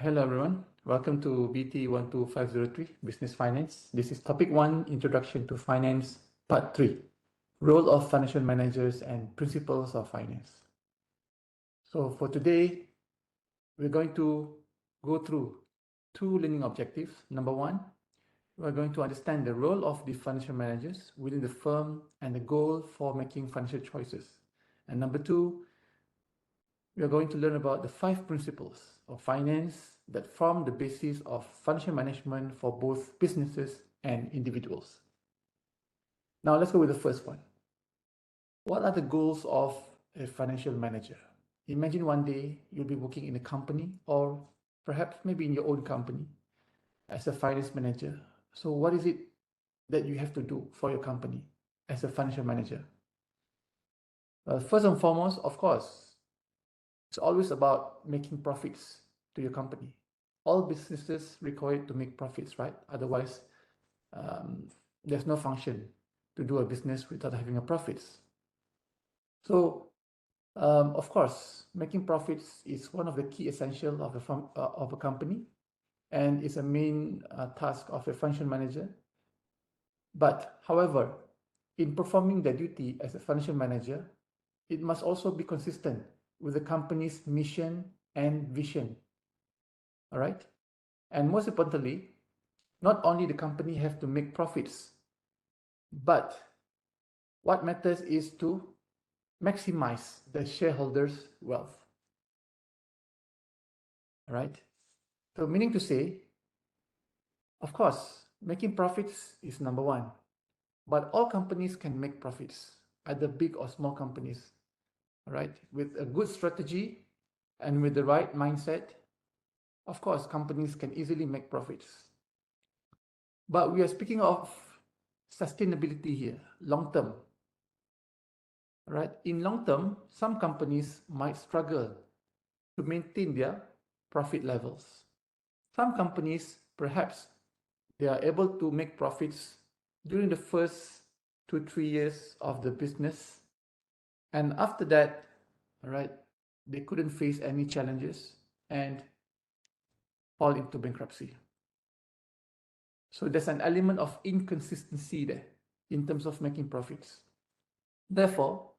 Hello everyone. Welcome to BT 12503 Business Finance. This is topic 1, Introduction to Finance, part 3, Role of Financial Managers and Principles of Finance. So for today, we're going to go through 2 learning objectives. Number 1, we're going to understand the role of the financial managers within the firm and the goal for making financial choices. And number 2, we are going to learn about the 5 principles of finance that form the basis of financial management for both businesses and individuals. Now let's go with the first one. What are the goals of a financial manager? Imagine one day you'll be working in a company or perhaps maybe in your own company as a finance manager. So what is it that you have to do for your company as a financial manager? First and foremost, of course, it's always about making profits to your company. All businesses require to make profits, right? Otherwise, there's no function to do a business without having a profits. So, of course, making profits is one of the key essentials of a company, and is a main task of a financial manager. But, however, in performing their duty as a financial manager, it must also be consistent with the company's mission and vision. All right. And most importantly, not only the company have to make profits, but what matters is to maximize the shareholders' wealth. All right. So meaning to say, of course, making profits is number 1, but all companies can make profits, either big or small companies. All right, with a good strategy and with the right mindset, of course, companies can easily make profits. But we are speaking of sustainability here, long term. All right, in long term, some companies might struggle to maintain their profit levels. Some companies, perhaps, they are able to make profits during the first 2-3 years of the business. And after that, all right, they couldn't face any challenges and fall into bankruptcy. So there's an element of inconsistency there in terms of making profits. Therefore,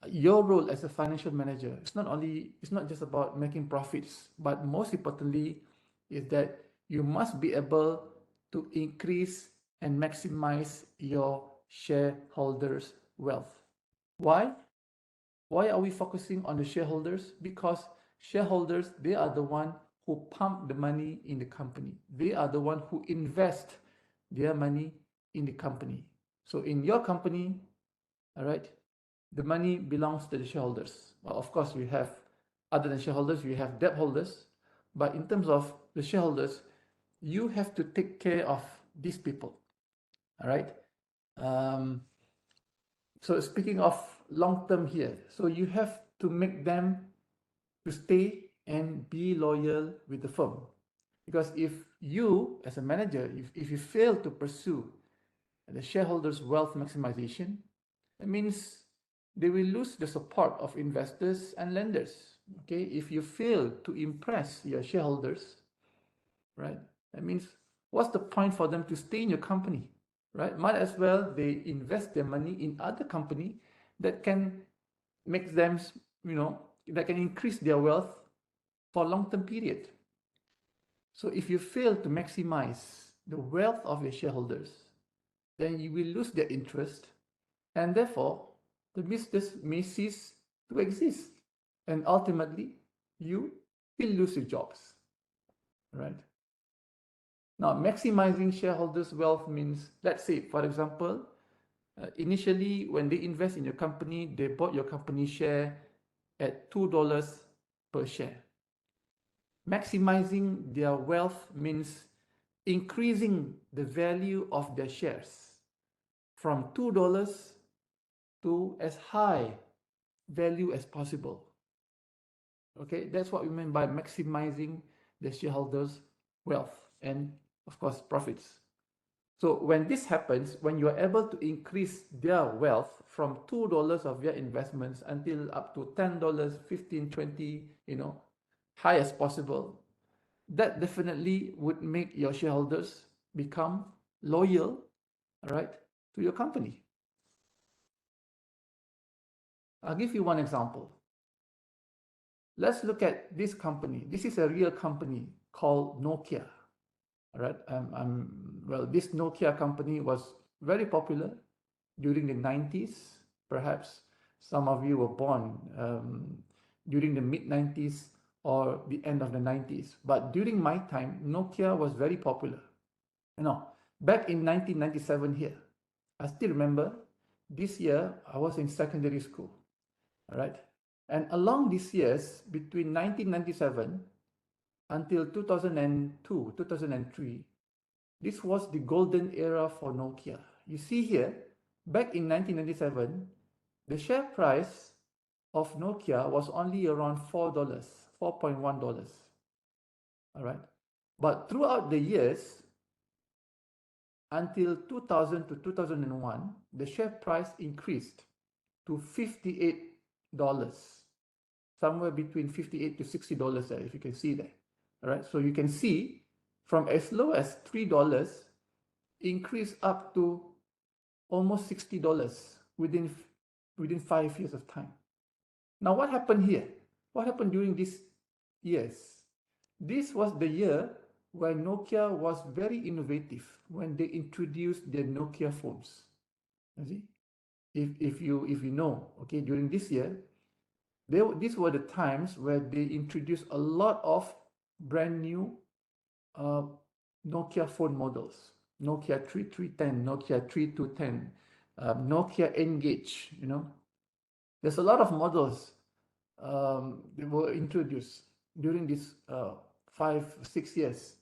your role as a financial manager it's not just about making profits, but most importantly is that you must be able to increase and maximize your shareholders' wealth. Why? Why are we focusing on the shareholders? Because shareholders, they are the one who pump the money in the company. They are the one who invest their money in the company. So in your company, all right, the money belongs to the shareholders. Well, of course, we have, other than shareholders, we have debt holders. But in terms of the shareholders, you have to take care of these people. All right. So speaking of long term here, so you have to make them to stay and be loyal with the firm. Because if you, as a manager, if you fail to pursue the shareholders' wealth maximization, that means they will lose the support of investors and lenders. Okay, if you fail to impress your shareholders, right, that means what's the point for them to stay in your company? Right, might as well they invest their money in other company that can make them, that can increase their wealth for a long-term period. So if you fail to maximize the wealth of your shareholders, then you will lose their interest, and therefore the business may cease to exist, and ultimately you will lose your jobs. Right. Now, maximizing shareholders' wealth means, let's say, for example, initially when they invest in your company, they bought your company share at $2 per share. Maximizing their wealth means increasing the value of their shares from $2 to as high value as possible. Okay, that's what we mean by maximizing the shareholders' wealth and, of course, profits. So when this happens, when you are able to increase their wealth from $2 of their investments until up to $10, 15, 20, high as possible, that definitely would make your shareholders become loyal, right, to your company. I'll give you one example. Let's look at this company. This is a real company called Nokia. All right. Well, this Nokia company was very popular during the 90s. Perhaps some of you were born during the mid 90s or the end of the 90s. But during my time, Nokia was very popular. You know, back in 1997 here, I still remember this year I was in secondary school. All right. And along these years, between 1997 until 2002, 2003, this was the golden era for Nokia. You see here, back in 1997, the share price of Nokia was only around $4, $4.1. All right. But throughout the years, until 2000 to 2001, the share price increased to $58, somewhere between $58 to $60 there, if you can see that. All right. So you can see from as low as $3 increase up to almost $60 within 5 years of time. Now, what happened here? What happened during these years? This was the year when Nokia was very innovative when they introduced their Nokia phones. You see, if you know, okay, during this year, these were the times where they introduced a lot of brand new Nokia phone models. Nokia 3310, Nokia 3210, Nokia Engage, you know. There's a lot of models that were introduced during these 5-6 years.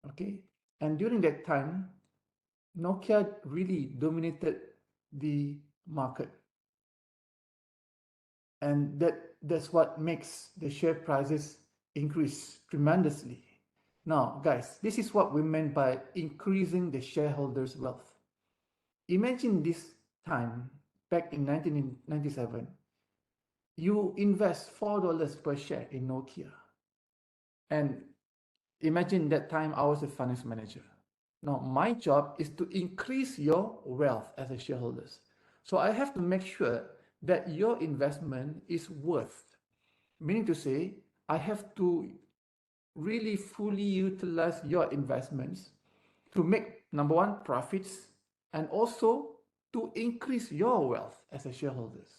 Okay. And during that time, Nokia really dominated the market. And that's what makes the share prices increase tremendously. Now, guys, this is what we meant by increasing the shareholders' wealth. Imagine this time, back in 1997, you invest $4 per share in Nokia. And imagine that time I was a finance manager. Now, my job is to increase your wealth as a shareholders. So I have to make sure that your investment is worth. Meaning to say, I have to really fully utilize your investments to make, number one, profits, and also to increase your wealth as a shareholders.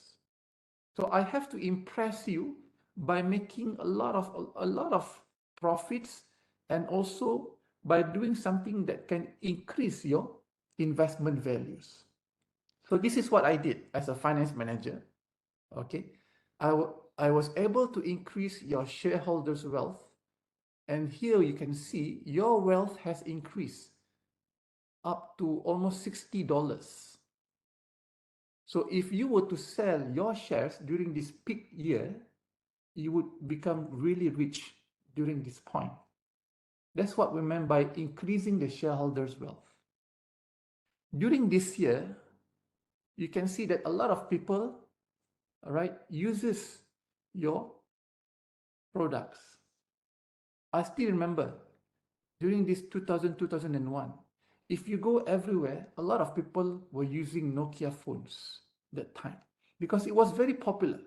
So I have to impress you by making a lot of profits, and also by doing something that can increase your investment values. So this is what I did as a finance manager. Okay, I was able to increase your shareholders' wealth, and here you can see your wealth has increased up to almost $60. So if you were to sell your shares during this peak year, you would become really rich during this point. That's what we meant by increasing the shareholders' wealth. During this year, you can see that a lot of people, all right, uses your products. I still remember during this 2000, 2001, if you go everywhere, a lot of people were using Nokia phones that time because it was very popular.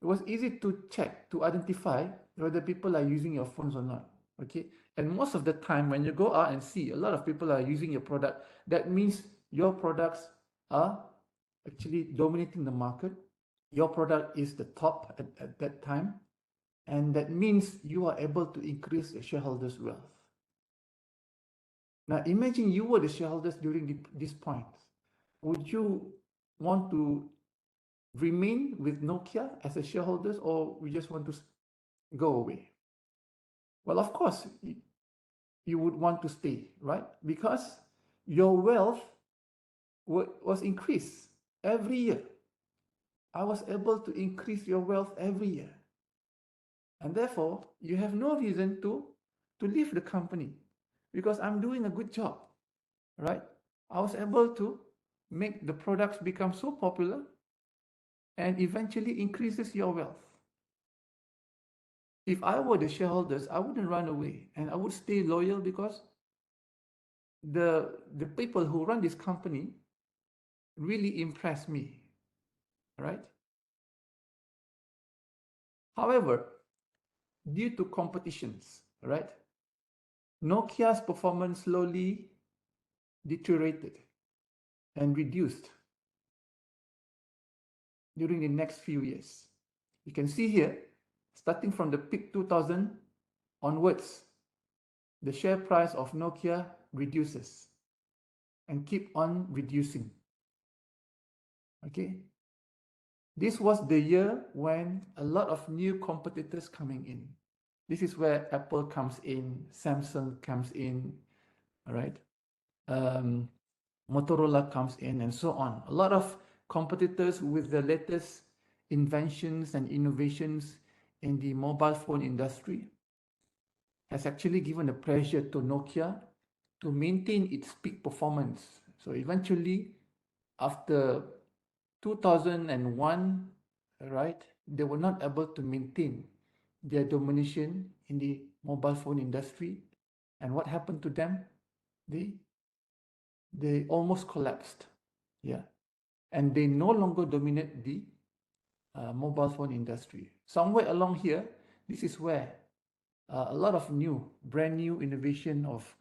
It was easy to check, to identify whether people are using your phones or not. Okay. And most of the time when you go out and see a lot of people are using your product, that means your products are actually dominating the market. Your product is the top at that time. And that means you are able to increase the shareholders' wealth. Now imagine you were the shareholders during this point. Would you want to remain with Nokia as a shareholders, or we just want to go away? Well, of course, you would want to stay, right? Because your wealth was increased every year. I was able to increase your wealth every year. And therefore, you have no reason to leave the company because I'm doing a good job, right? I was able to make the products become so popular and eventually increases your wealth. if I were the shareholders, I wouldn't run away and I would stay loyal because the people who run this company really impress me, right? However, due to competitions, right, Nokia's performance slowly deteriorated and reduced during the next few years. You can see here, starting from the peak 2000 onwards, the share price of Nokia reduces and keep on reducing. Okay, this was the year when a lot of new competitors coming in. This is where Apple comes in, Samsung comes in, all right? Motorola comes in and so on. A lot of competitors with the latest inventions and innovations in the mobile phone industry has actually given a pressure to Nokia to maintain its peak performance. So eventually, after 2001, right, they were not able to maintain their domination in the mobile phone industry. And what happened to them? They almost collapsed. Yeah. And they no longer dominate the mobile phone industry. Somewhere along here, this is where a lot of brand new innovation of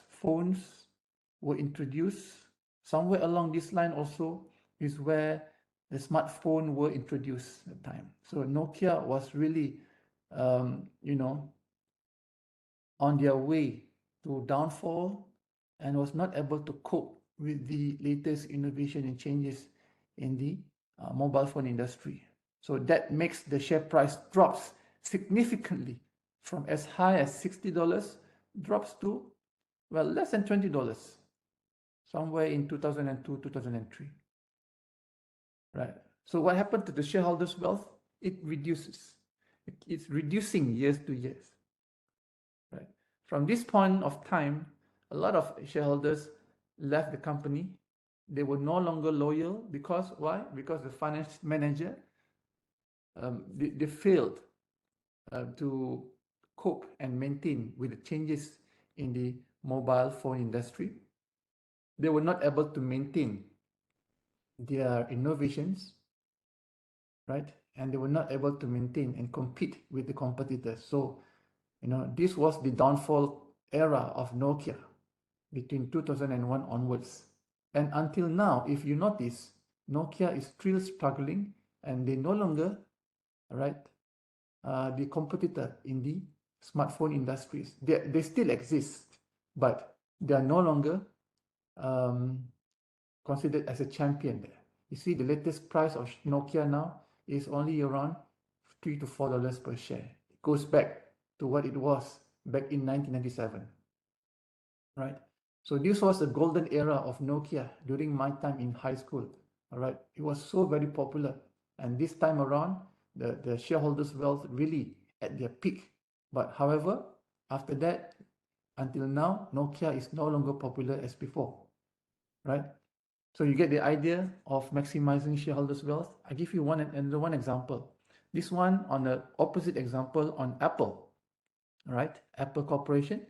phones were introduced. Somewhere along this line also is where the smartphone were introduced at the time. So Nokia was really, you know, on their way to downfall and was not able to cope with the latest innovation and changes in the mobile phone industry. So that makes the share price drops significantly from as high as $60 drops to, well, less than $20 somewhere in 2002, 2003. Right. So what happened to the shareholders' wealth? It reduces. It's reducing years to years. Right. From this point of time, a lot of shareholders left the company. They were no longer loyal because why? Because the finance manager they failed to cope and maintain with the changes in the mobile phone industry. They were not able to maintain their innovations, right? And they were not able to maintain and compete with the competitors. So, you know, this was the downfall era of Nokia between 2001 onwards. And until now, if you notice, Nokia is still struggling and they no longer, right, the competitor in the smartphone industries. They still exist, but they are no longer considered as a champion there. You see, the latest price of Nokia now is only around $3 to $4 per share. It goes back to what it was back in 1997, right? So this was the golden era of Nokia during my time in high school, all right? It was so very popular. And this time around, the shareholders' wealth really at their peak. But however, after that, until now, Nokia is no longer popular as before, right? So you get the idea of maximizing shareholders' wealth. I give you another one example. This one on the opposite example on Apple, all right? Apple Corporation,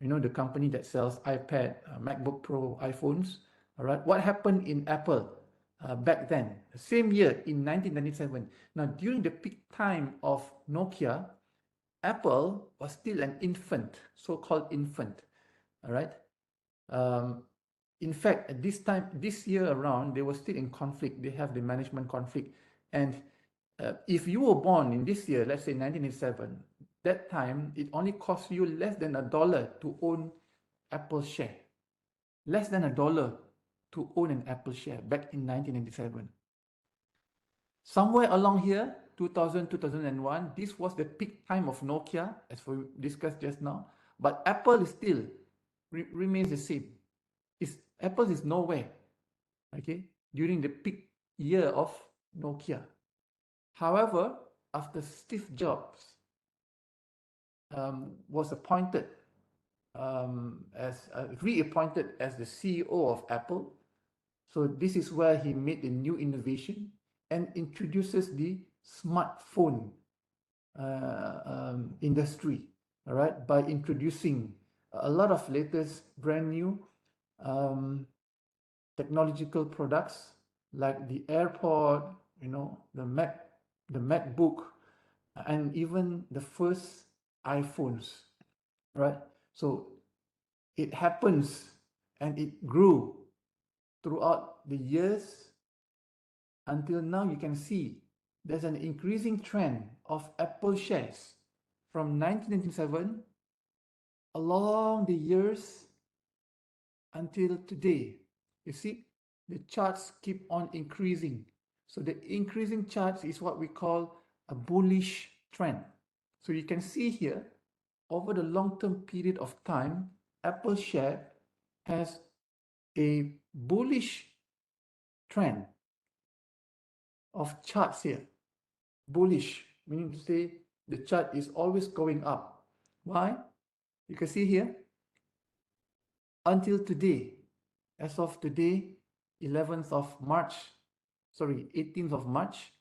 you know, the company that sells iPad, MacBook Pro, iPhones, all right? What happened in Apple back then? The same year in 1997. Now, during the peak time of Nokia, Apple was still an infant, so-called infant, all right? In fact, at this year around, they were still in conflict. They have the management conflict. And if you were born in this year, let's say 1987, that time, it only cost you less than $1 to own Apple share. Less than $1 to own an Apple share back in 1997. Somewhere along here, 2000, 2001, this was the peak time of Nokia, as we discussed just now. But Apple is still remains the same. Apple is nowhere, okay, during the peak year of Nokia. However, after Steve Jobs was appointed reappointed as the CEO of Apple, so this is where he made the new innovation and introduces the smartphone industry, all right, by introducing a lot of latest brand new um, technological products like the AirPod, you know, the MacBook, and even the first iPhones, right? So it happens and it grew throughout the years until now. You can see there's an increasing trend of Apple shares from 1997 along the years until today. You see, the charts keep on increasing. So the increasing charts is what we call a bullish trend. So you can see here, over the long-term period of time, Apple share has a bullish trend of charts here. Bullish, meaning to say the chart is always going up. Why? You can see here, until today, as of today, 11th of March, sorry, 18th of March,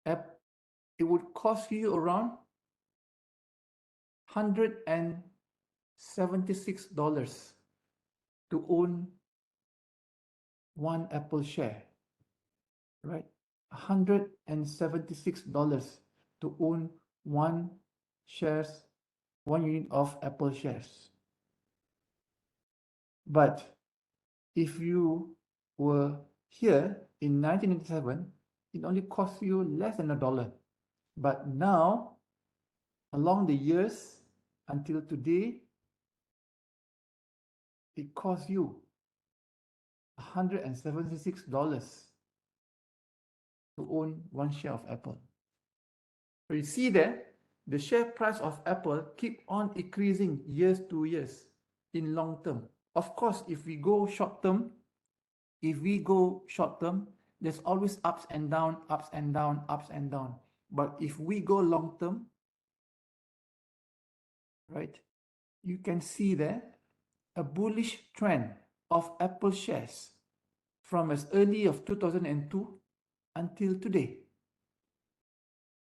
it would cost you around $176 to own one Apple share, right? $176 to own one unit of Apple shares. But if you were here in 1997, it only cost you less than $1. But now, along the years until today, it costs you $176 to own one share of Apple. So you see there, the share price of Apple keep on increasing years to years in long term. Of course, if we go short term, there's always ups and down, ups and down, ups and down. But if we go long term, right, you can see there a bullish trend of Apple shares from as early of 2002 until today.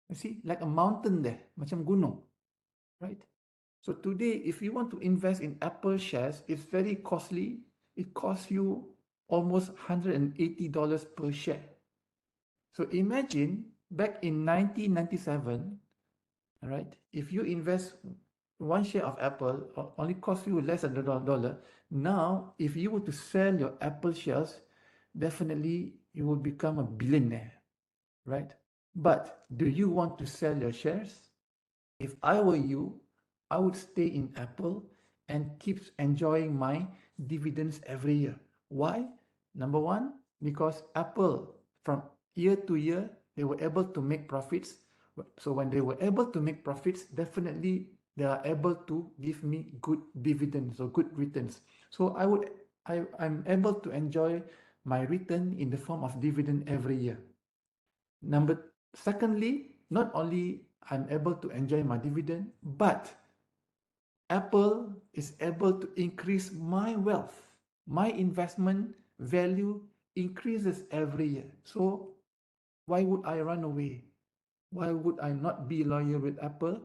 You see, like a mountain there, macam gunung, right? So today, if you want to invest in Apple shares, it's very costly. It costs you almost $180 per share. So imagine back in 1997, all right, if you invest one share of Apple, only cost you less than $1. Now, if you were to sell your Apple shares, definitely you will become a billionaire, right? But do you want to sell your shares? If I were you, I would stay in Apple and keep enjoying my dividends every year. Why? Number one, because Apple, from year to year, they were able to make profits. So when they were able to make profits, definitely they are able to give me good dividends or good returns. So I'm able to enjoy my return in the form of dividend every year. Secondly, not only I'm able to enjoy my dividend, but Apple is able to increase my wealth. My investment value increases every year. So why would I run away? Why would I not be loyal with Apple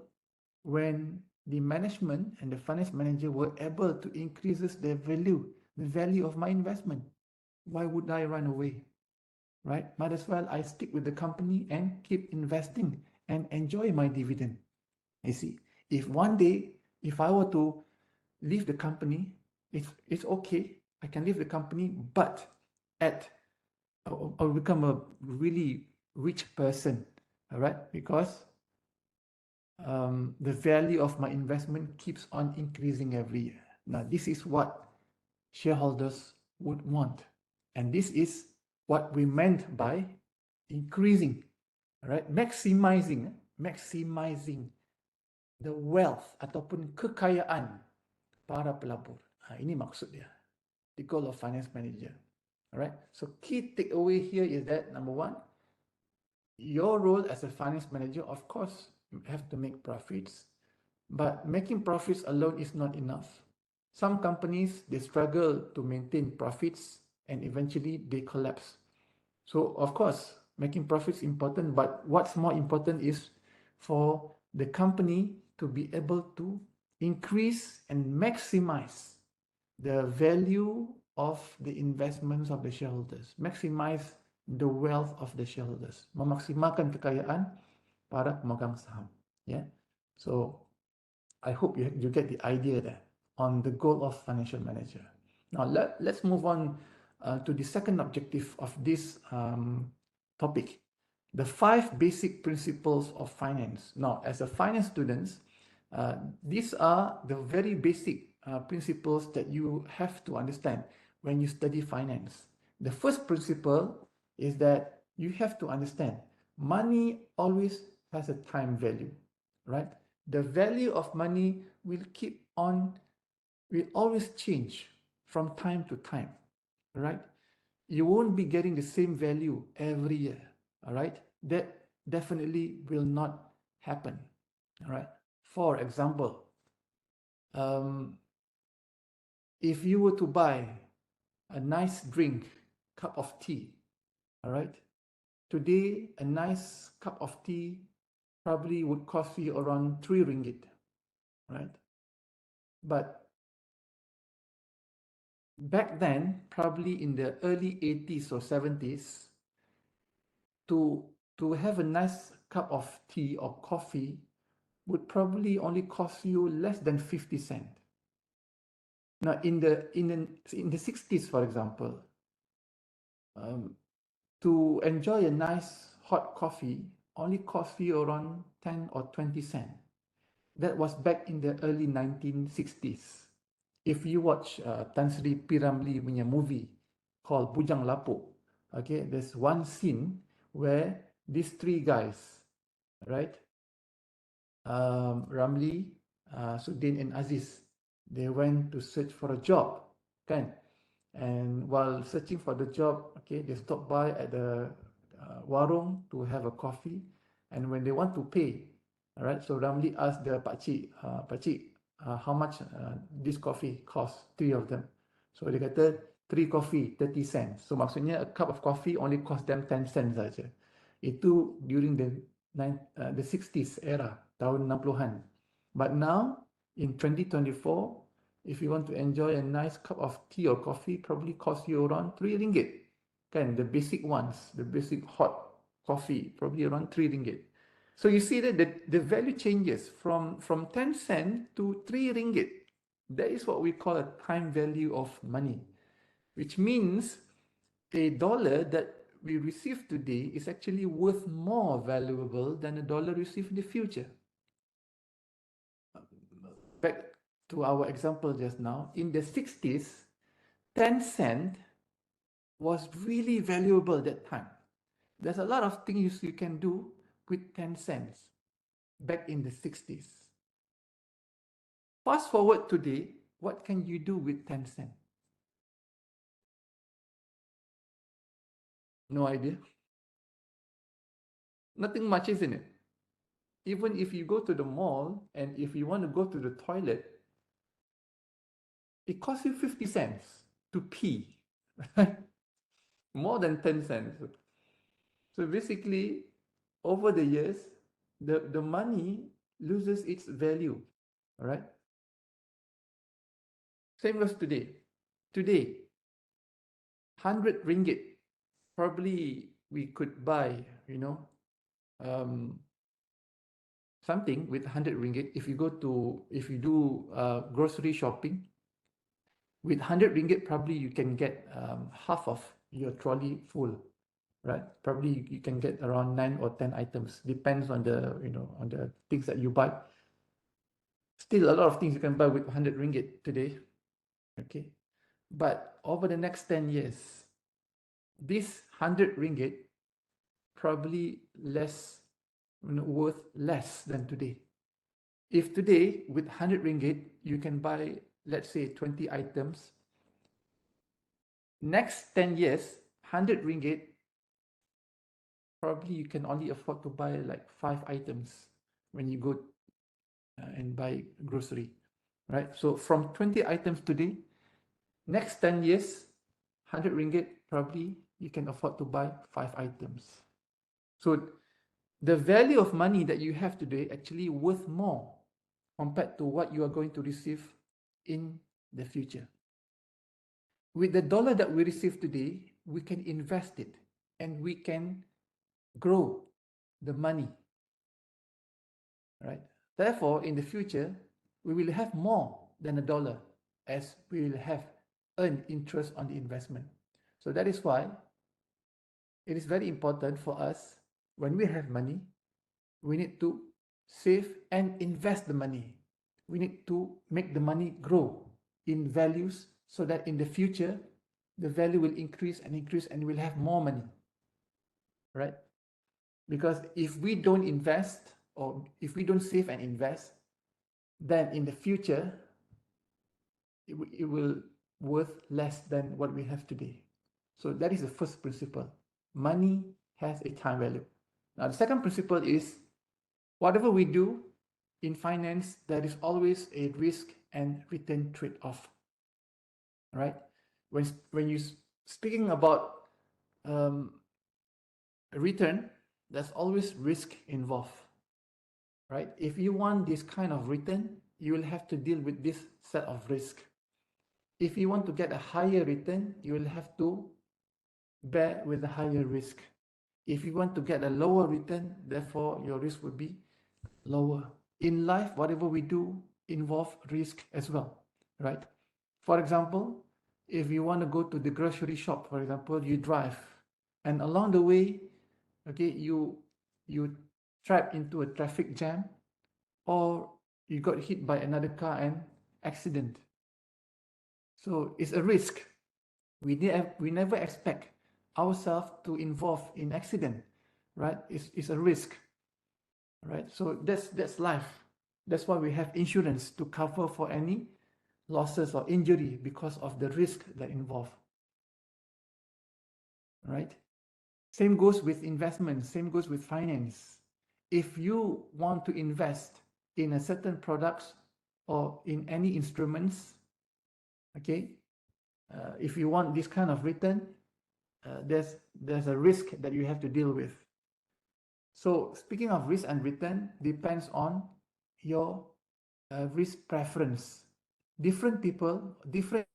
when the management and the finance manager were able to increase the value of my investment? Why would I run away? Right? Might as well I stick with the company and keep investing and enjoy my dividend. You see, if one day, if I were to leave the company, it's okay. I can leave the company, but I'll become a really rich person, all right? Because the value of my investment keeps on increasing every year. Now, this is what shareholders would want. And this is what we meant by increasing, right? Maximizing the wealth ataupun kekayaan para pelabur. Ini maksud dia, the goal of finance manager. All right. So key takeaway here is that number one, your role as a finance manager, of course, you have to make profits, but making profits alone is not enough. Some companies, they struggle to maintain profits and eventually they collapse. So of course, making profits important, but what's more important is for the company to be able to increase and maximize the value of the investments of the shareholders, maximize the wealth of the shareholders, memaksimalkan kekayaan para pemegang saham. Yeah. So I hope you get the idea there on the goal of financial manager. Now let's move on to the second objective of this topic, the 5 basic principles of finance. Now, as a finance students, these are the very basic principles that you have to understand when you study finance. The first principle is that you have to understand money always has a time value, right? The value of money will always change from time to time, right? You won't be getting the same value every year, all right? That definitely will not happen, all right? For example, if you were to buy a nice drink, cup of tea, all right? Today, a nice cup of tea probably would cost you around 3 ringgit, right? But back then, probably in the early 80s or 70s, to have a nice cup of tea or coffee would probably only cost you less than 50 cents. Now, in the 60s, for example, to enjoy a nice hot coffee only cost you around 10 or 20 cents. That was back in the early 1960s. If you watch Tan Sri P. Ramlee punya movie called Bujang Lapuk, okay, there's one scene where these 3 guys, right, Ramlee, Sudin and Aziz, they went to search for a job, kan? And while searching for the job, okay, they stopped by at the warung to have a coffee. And when they want to pay, all right, so Ramlee asked the pakcik, how much this coffee costs, 3 of them. So dia kata 3 coffee, 30 cents. So maksudnya a cup of coffee only cost them 10 cents saja. Itu during the 60s era, tahun 60-an. But now, in 2024, if you want to enjoy a nice cup of tea or coffee, probably cost you around 3 ringgit. Kan, the basic ones, the basic hot coffee, probably around 3 ringgit. So you see that the value changes from 10 cents to 3 ringgit. That is what we call a time value of money, which means a dollar that we receive today is actually worth more valuable than a dollar received in the future. Back to our example just now, in the 60s, 10 cent was really valuable that time. There's a lot of things you can do with 10 cents back in the 60s. Fast forward today, what can you do with 10 cents? No idea. Nothing much, isn't it? Even if you go to the mall and if you want to go to the toilet, it costs you 50 cents to pee, right? More than 10 cents. So basically, over the years, the money loses its value, all right? Same as today. Today, 100 ringgit, probably we could buy, something with 100 ringgit. If you do grocery shopping, with 100 ringgit, probably you can get half of your trolley full, right? Probably you can get around 9 or 10 items, depends on on the things that you buy. Still a lot of things you can buy with 100 ringgit today, okay? But over the next 10 years, this 100 ringgit probably worth less than today. If today with 100 ringgit you can buy, let's say, 20 items, next 10 years, 100 ringgit, probably you can only afford to buy like 5 items when you go and buy grocery, right? So from 20 items today, next 10 years, 100 ringgit, probably you can afford to buy 5 items. So the value of money that you have today actually worth more compared to what you are going to receive in the future. With the dollar that we receive today, we can invest it and we can grow the money, right? Therefore, in the future, we will have more than a dollar as we will have earned interest on the investment. So that is why it is very important for us, when we have money, we need to save and invest the money. We need to make the money grow in values so that in the future, the value will increase and we'll have more money, right? Because if we don't invest or if we don't save and invest, then in the future, it will worth less than what we have today. So that is the first principle. Money has a time value. Now, the second principle is whatever we do in finance, there is always a risk and return trade-off, right? When you speaking about return, there's always risk involved, right? If you want this kind of return, you will have to deal with this set of risk. If you want to get a higher return, you will have to bear with a higher risk. If you want to get a lower return, therefore your risk would be lower. In life, whatever we do involve risk as well, right? For example, if you want to go to the grocery shop, for example, you drive, and along the way, okay, you trap into a traffic jam, or you got hit by another car and accident. So it's a risk. We never expect ourselves to involve in accident, right? It's a risk, right? So that's life. That's why we have insurance to cover for any losses or injury because of the risk that involve, right? Same goes with investment, same goes with finance. If you want to invest in a certain products or in any instruments, okay, if you want this kind of return, there's a risk that you have to deal with. So speaking of risk and return, depends on your risk preference. Different people, different